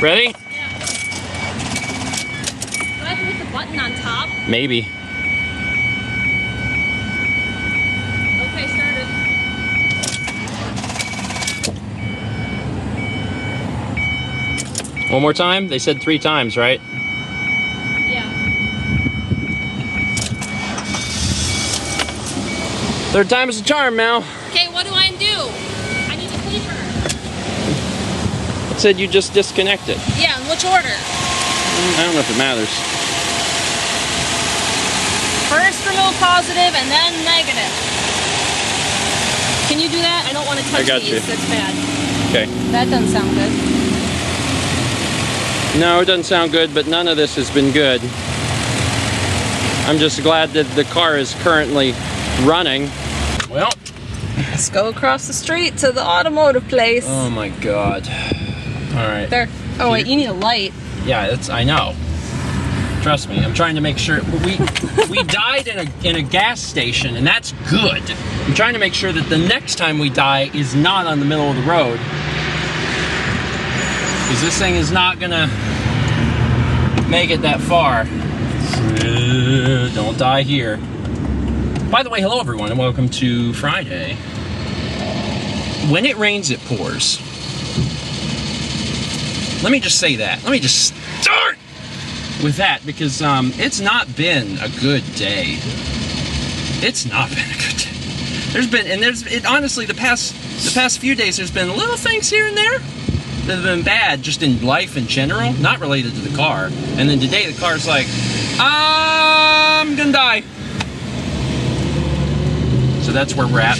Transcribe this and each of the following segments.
Ready? Yeah. Do I have to hit the button on top? Maybe. Okay, started. One more time? They said 3 times, right? Yeah. Third time is a charm, Mal. Okay, what do I do? I need a paper. It said you just disconnect it. Yeah, in which order? I don't know if it matters. First remove positive and then negative. Can you do that? I don't want to touch I got these. you. That's bad. Okay. That doesn't sound good. No, it doesn't sound good, but none of this has been good. I'm just glad that the car is currently running. Well, Let's go across the street to the automotive place. oh my God. All right. There. Oh wait, you need a light. Yeah, I know. Trust me, I'm trying to make sure. We died in a gas station, and that's good. I'm trying to make sure that the next time we die is not on the middle of the road. Because this thing is not gonna make it that far. Don't die here. By the way, hello everyone, and welcome to Friday. When it rains, it pours. Let me just say that. Let me just start with that, because it's not been a good day. It's not been a good day. Honestly, the past few days, there's been little things here and there that have been bad, just in life in general, not related to the car. And then today, the car's like, I'm gonna die. So that's where we're at.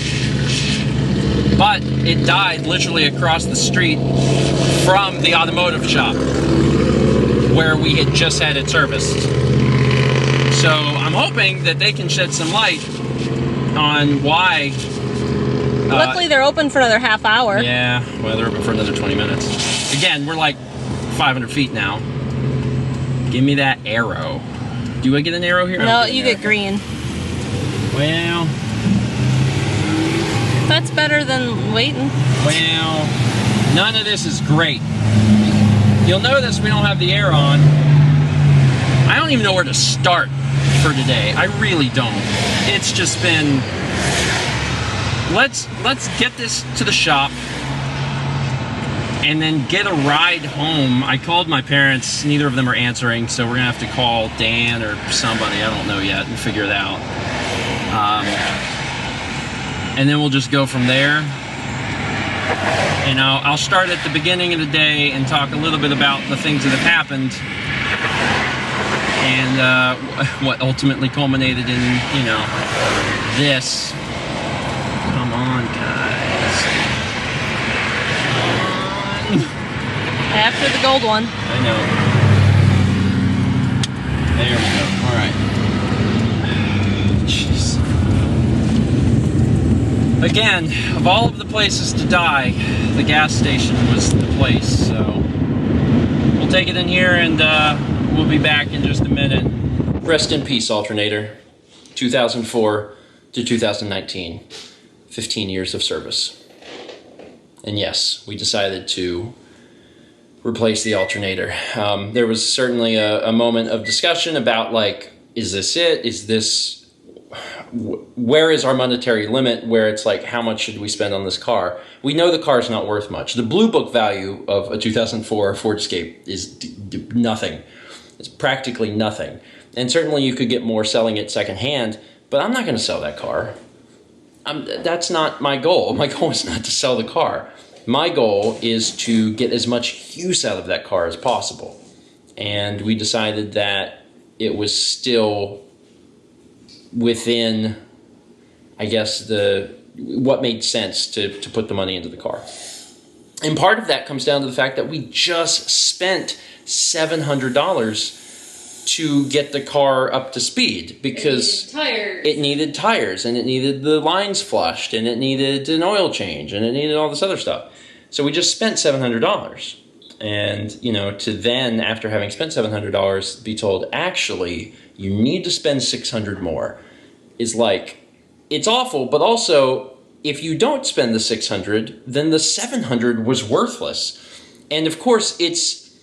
But it died literally across the street from the automotive shop where we had just had it serviced. So I'm hoping that they can shed some light on why. Luckily, they're open for another half hour. Yeah, well, they're open for another 20 minutes. Again, we're like 500 feet now. Give me that arrow. Do I get an arrow here? No, you get green. Well, That's better than waiting. well, none of this is great. You'll notice we don't have the air on. I don't even know where to start for today. I really don't. It's just been, let's get this to the shop and then get a ride home. I called my parents, neither of them are answering, so we're gonna have to call Dan or somebody, I don't know yet, and figure it out. And then we'll just go from there. And I'll start at the beginning of the day and talk a little bit about the things that have happened and what ultimately culminated in, you know, this. Come on, guys. Come on. After the gold one. I know. There we go. All right. Jeez. Again, of all of the places to die, the gas station was the place, so we'll take it in here and we'll be back in just a minute. Rest in peace, Alternator. 2004 to 2019. 15 years of service. And yes, we decided to replace the alternator. There was certainly a moment of discussion about, like, is this it? Is this... where is our monetary limit, where it's like, how much should we spend on this car? We know the car is not worth much. The blue book value of a 2004 Ford Escape is nothing. It's practically nothing. And certainly you could get more selling it secondhand, but I'm not going to sell that car. That's not my goal. My goal is not to sell the car. My goal is to get as much use out of that car as possible. And we decided that it was still within, I guess, what made sense to put the money into the car. And part of that comes down to the fact that we just spent $700 to get the car up to speed, because it needed tires, and it needed the lines flushed, and it needed an oil change, and it needed all this other stuff. So we just spent $700. And, you know, to then, after having spent $700, be told, actually, you need to spend $600 more, is like, it's awful. But also, if you don't spend the $600, then the $700 was worthless. And of course, it's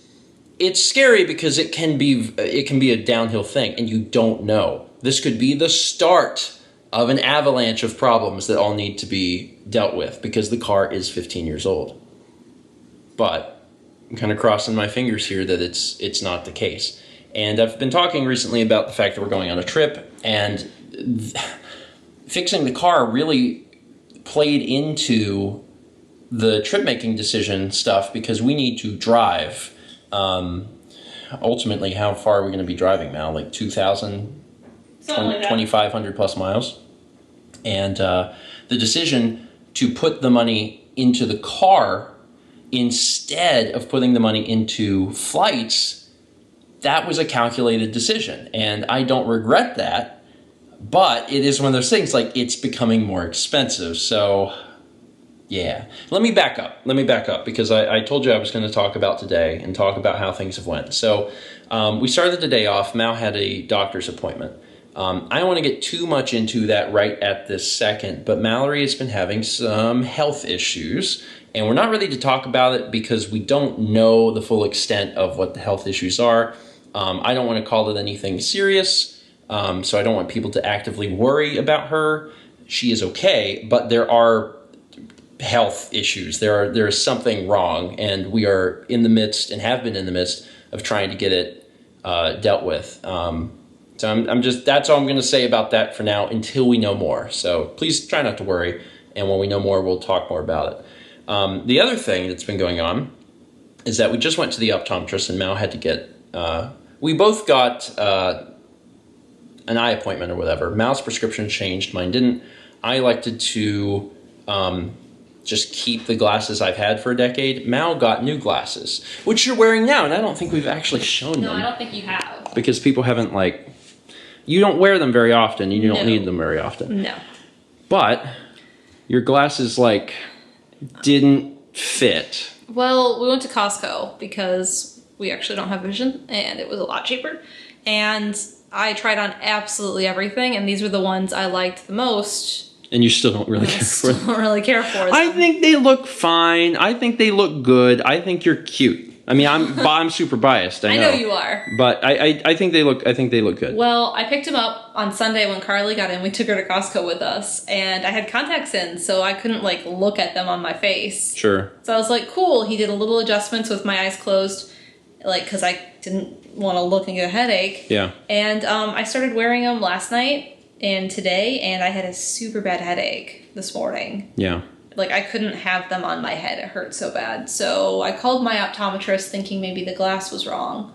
it's scary because it can be a downhill thing, and you don't know. This could be the start of an avalanche of problems that all need to be dealt with because the car is 15 years old. But I'm kind of crossing my fingers here that it's not the case. And I've been talking recently about the fact that we're going on a trip, and fixing the car really played into the trip-making decision stuff because we need to drive. Ultimately, how far are we going to be driving now? Like 2,000, 2,500 plus miles. And the decision to put the money into the car instead of putting the money into flights, that was a calculated decision. And I don't regret that, but it is one of those things, like, it's becoming more expensive. So, yeah. Let me back up because I told you I was going to talk about today and talk about how things have went. So we started the day off. Mal had a doctor's appointment. I don't want to get too much into that right at this second, but Mallory has been having some health issues, and we're not ready to talk about it because we don't know the full extent of what the health issues are. I don't want to call it anything serious, so I don't want people to actively worry about her. She is okay, but there are health issues. There is something wrong, and we are in the midst and have been in the midst of trying to get it dealt with. So I'm just, that's all I'm going to say about that for now until we know more. So please try not to worry, and when we know more, we'll talk more about it. The other thing that's been going on is that we just went to the optometrist, and Mal had to get, we both got an eye appointment or whatever. Mal's prescription changed, mine didn't. I elected to just keep the glasses I've had for a decade. Mal got new glasses, which you're wearing now, and I don't think we've actually shown them. No, I don't think you have. Because people haven't, like, you don't wear them very often. You don't need them very often. No. But your glasses, like, didn't fit. Well, we went to Costco because we actually don't have vision, and it was a lot cheaper. And I tried on absolutely everything, and these were the ones I liked the most. And you still don't really care for them. Don't really care for them. I think they look fine. I think they look good. I think you're cute. I mean, I'm super biased. I know you are. But I think they look good. Well, I picked him up on Sunday when Carly got in. We took her to Costco with us, and I had contacts in, so I couldn't, like, look at them on my face. Sure. So I was like, cool. He did a little adjustments with my eyes closed, like, because I didn't want to look and get a headache. Yeah. And I started wearing them last night and today, and I had a super bad headache this morning. Yeah. Like, I couldn't have them on my head. It hurt so bad. So I called my optometrist thinking maybe the glass was wrong.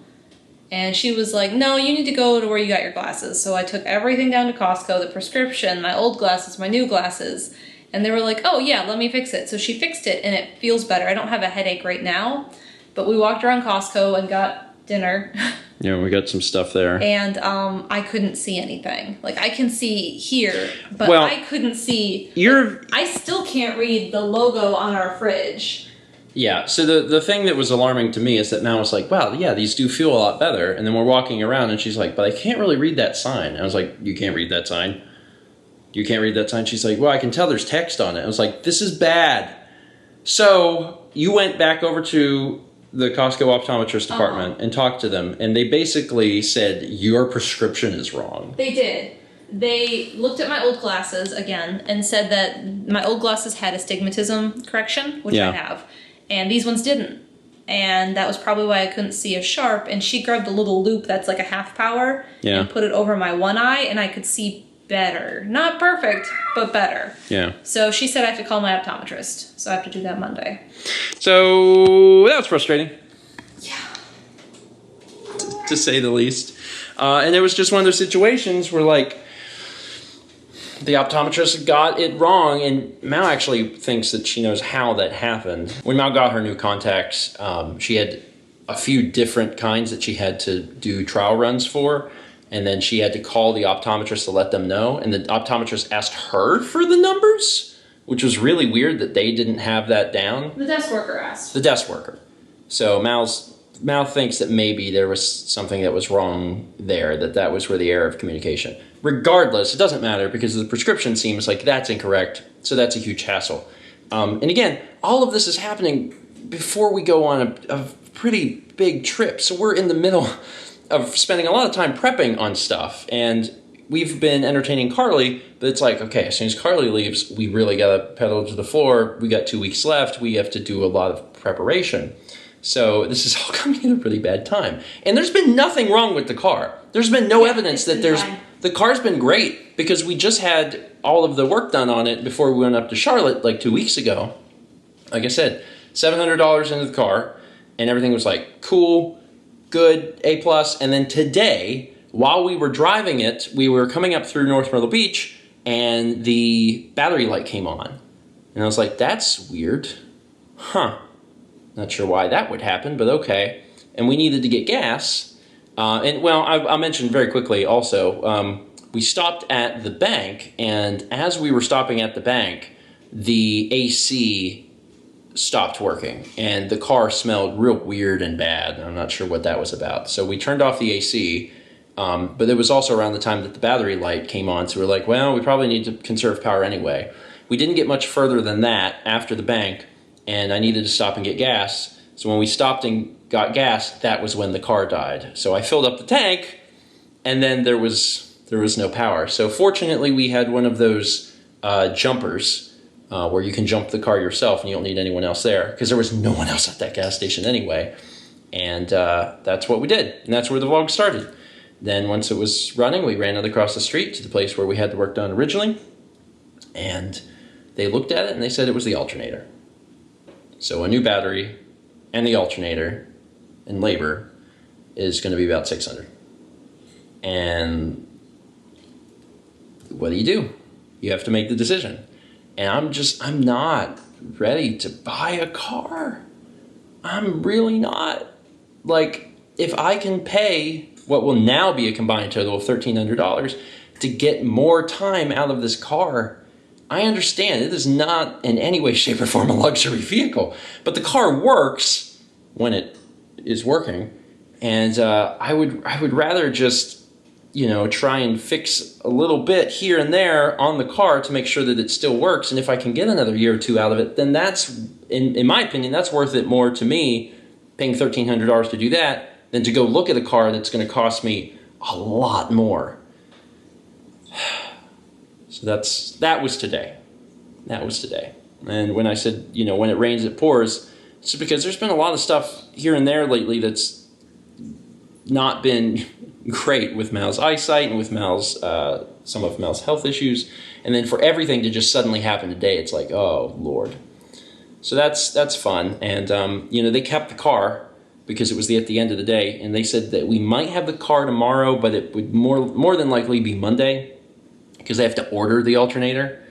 And she was like, no, you need to go to where you got your glasses. So I took everything down to Costco, the prescription, my old glasses, my new glasses. And they were like, oh, yeah, let me fix it. So she fixed it, and it feels better. I don't have a headache right now. But we walked around Costco and got dinner. Yeah, we got some stuff there. And I couldn't see anything. Like, I can see here, but I couldn't see. I still can't read the logo on our fridge. Yeah, so the thing that was alarming to me is that Mal was like, wow, yeah, these do feel a lot better. And then we're walking around, and she's like, but I can't really read that sign. And I was like, you can't read that sign? You can't read that sign? She's like, well, I can tell there's text on it. I was like, this is bad. So you went back over to the Costco optometrist department and talked to them, and they basically said, your prescription is wrong. They did. They looked at my old glasses again and said that my old glasses had astigmatism correction, which I have, and these ones didn't. And that was probably why I couldn't see as sharp, and she grabbed a little loop that's like a half power and put it over my one eye, and I could see better. Not perfect, but better. Yeah. So she said I have to call my optometrist. So I have to do that Monday. So that was frustrating. Yeah. To say the least. And it was just one of those situations where, like, the optometrist got it wrong, and Mal actually thinks that she knows how that happened. When Mal got her new contacts, she had a few different kinds that she had to do trial runs for. And then she had to call the optometrist to let them know. And the optometrist asked her for the numbers, which was really weird that they didn't have that down. The desk worker asked. The desk worker. So Mal thinks that maybe there was something that was wrong there, that was where the error of communication. Regardless, it doesn't matter because the prescription seems like that's incorrect. So that's a huge hassle. And again, all of this is happening before we go on a pretty big trip. So we're in the middle of spending a lot of time prepping on stuff. And we've been entertaining Carly, but it's like, okay, as soon as Carly leaves, we really got to pedal to the floor. We got 2 weeks left. We have to do a lot of preparation. So this is all coming at a really bad time. And there's been nothing wrong with the car. There's been no evidence that the car's been great, because we just had all of the work done on it before we went up to Charlotte like 2 weeks ago. Like I said, $700 into the car, and everything was like cool, good, A+. And then today, while we were driving it, we were coming up through North Myrtle Beach, and the battery light came on. And I was like, that's weird. Huh. Not sure why that would happen, but okay. And we needed to get gas. I'll mention very quickly also, we stopped at the bank, and as we were stopping at the bank, the AC stopped working, and the car smelled real weird and bad. I'm not sure what that was about. So we turned off the AC, but it was also around the time that the battery light came on, so we're like, well, we probably need to conserve power anyway. We didn't get much further than that after the bank, and I needed to stop and get gas. So when we stopped and got gas, that was when the car died. So I filled up the tank, and then there was no power. So fortunately, we had one of those jumpers, where you can jump the car yourself and you don't need anyone else there, because there was no one else at that gas station anyway. And that's what we did, and that's where the vlog started. Then once it was running, we ran it across the street to the place where we had the work done originally, and they looked at it and they said it was the alternator. So a new battery and the alternator and labor is going to be about $600. And what do? You have to make the decision. And I'm not ready to buy a car. I'm really not. Like, if I can pay what will now be a combined total of $1,300 to get more time out of this car, I understand it is not in any way, shape, or form a luxury vehicle. But the car works when it is working. And I would rather just, try and fix a little bit here and there on the car to make sure that it still works. And if I can get another year or two out of it, then that's, in my opinion, that's worth it more to me, paying $1,300 to do that, than to go look at a car that's going to cost me a lot more. So that was today. That was today. And when I said, when it rains, it pours, it's because there's been a lot of stuff here and there lately that's not been great with Mal's eyesight and with some of Mal's health issues. And then for everything to just suddenly happen today, it's like, oh, Lord. So that's fun. And, they kept the car because it was at the end of the day. And they said that we might have the car tomorrow, but it would more than likely be Monday, because they have to order the alternator.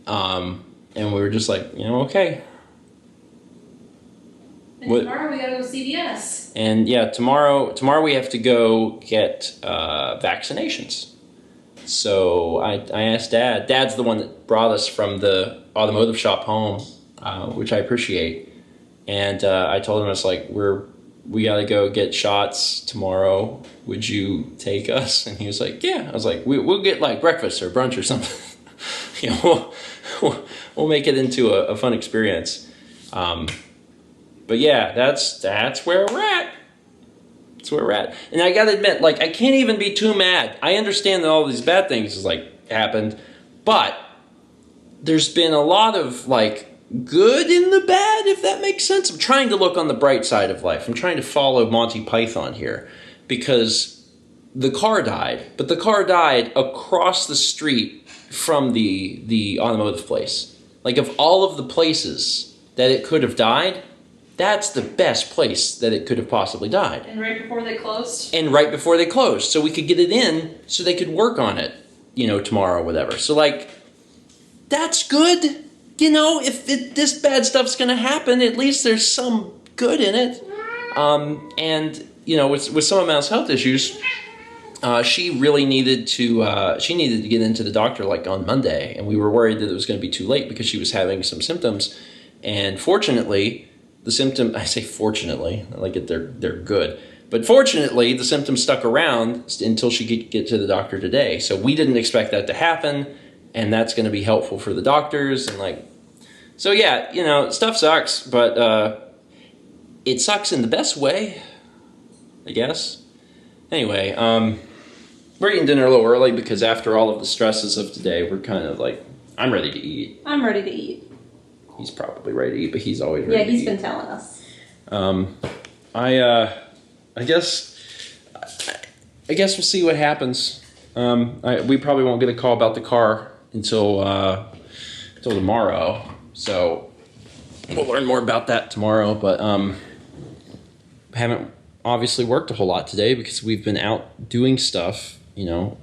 And we were just like, okay. And tomorrow we gotta go to CVS. And yeah, tomorrow we have to go get vaccinations. So I asked Dad. Dad's the one that brought us from the automotive shop home, which I appreciate. And I told him, I was like, we gotta go get shots tomorrow. Would you take us? And he was like, yeah. I was like, we'll get like breakfast or brunch or something. We'll make it into a fun experience. But yeah, that's where we're at. That's where we're at. And I gotta admit, like, I can't even be too mad. I understand that all these bad things happened, but there's been a lot of good in the bad, if that makes sense. I'm trying to look on the bright side of life. I'm trying to follow Monty Python here, because the car died, but the car died across the street from the automotive place. Like, of all of the places that it could have died, that's the best place that it could have possibly died. And right before they closed? And right before they closed. So we could get it in so they could work on it, tomorrow or whatever. So, that's good. If this bad stuff's going to happen, at least there's some good in it. And, with some of Mal's health issues, she really needed to get into the doctor on Monday. And we were worried that it was going to be too late because she was having some symptoms. And fortunately, I say fortunately, they're good. But fortunately, the symptoms stuck around until she could get to the doctor today. So we didn't expect that to happen, and that's going to be helpful for the doctors. And so yeah, stuff sucks, but it sucks in the best way, I guess. Anyway, we're eating dinner a little early because after all of the stresses of today, we're kind of like, I'm ready to eat. I'm ready to eat. He's probably ready to eat, but he's always ready to eat. Yeah, he's been telling us. I guess we'll see what happens. We probably won't get a call about the car until tomorrow. So we'll learn more about that tomorrow. But haven't obviously worked a whole lot today because we've been out doing stuff. You know,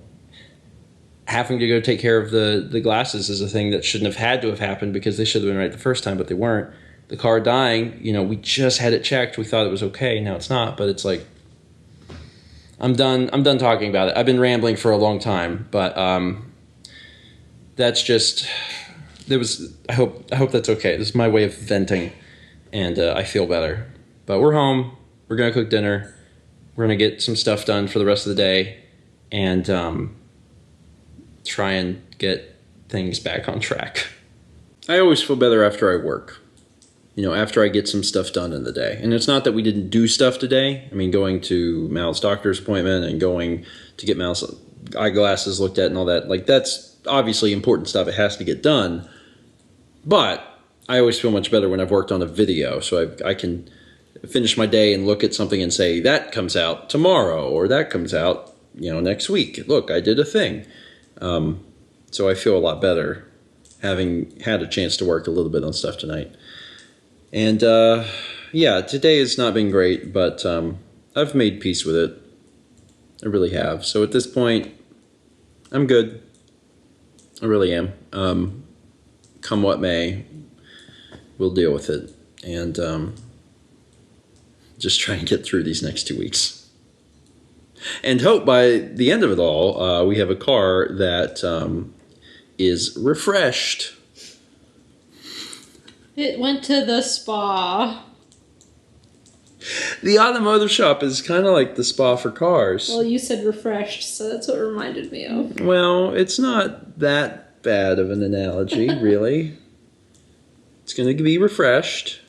having to go take care of the glasses is a thing that shouldn't have had to have happened because they should have been right the first time, but they weren't. The car dying, you know, we just had it checked. We thought it was okay. Now it's not, but it's like, I'm done talking about it. I've been rambling for a long time, but that's just, I hope that's okay. This is my way of venting, and I feel better. But we're home. We're going to cook dinner. We're going to get some stuff done for the rest of the day, and try and get things back on track. I always feel better after I work. You know, after I get some stuff done in the day. And it's not that we didn't do stuff today. I mean, going to Mal's doctor's appointment and going to get Mal's eyeglasses looked at and all that. Like, that's obviously important stuff. It has to get done. But I always feel much better when I've worked on a video. So I can finish my day and look at something and say, that comes out tomorrow. Or that comes out, you know, next week. Look, I did a thing. So I feel a lot better having had a chance to work a little bit on stuff tonight. And, yeah, today has not been great, but I've made peace with it. I really have. So at this point, I'm good. I really am. Come what may, we'll deal with it. And just try and get through these next 2 weeks. And hope by the end of it all, we have a car that is refreshed. It went to the spa. The automotive shop is kind of like the spa for cars. Well, you said refreshed, so that's what it reminded me of. Well, it's not that bad of an analogy, really. It's going to be refreshed.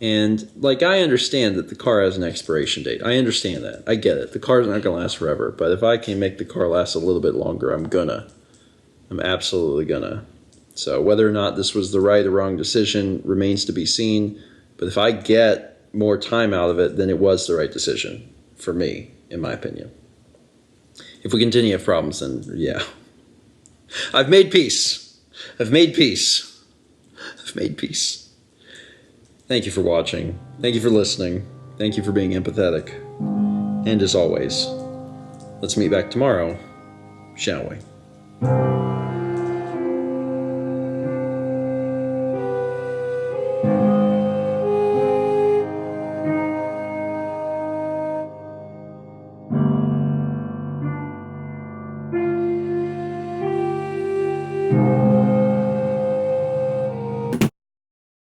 And, like, I understand that the car has an expiration date. I understand that. I get it. The car's not going to last forever. But if I can make the car last a little bit longer, I'm gonna. I'm absolutely gonna. So whether or not this was the right or wrong decision remains to be seen. But if I get more time out of it, then it was the right decision for me, in my opinion. If we continue to have problems, then yeah. I've made peace. I've made peace. I've made peace. Thank you for watching. Thank you for listening. Thank you for being empathetic. And as always, let's meet back tomorrow, shall we?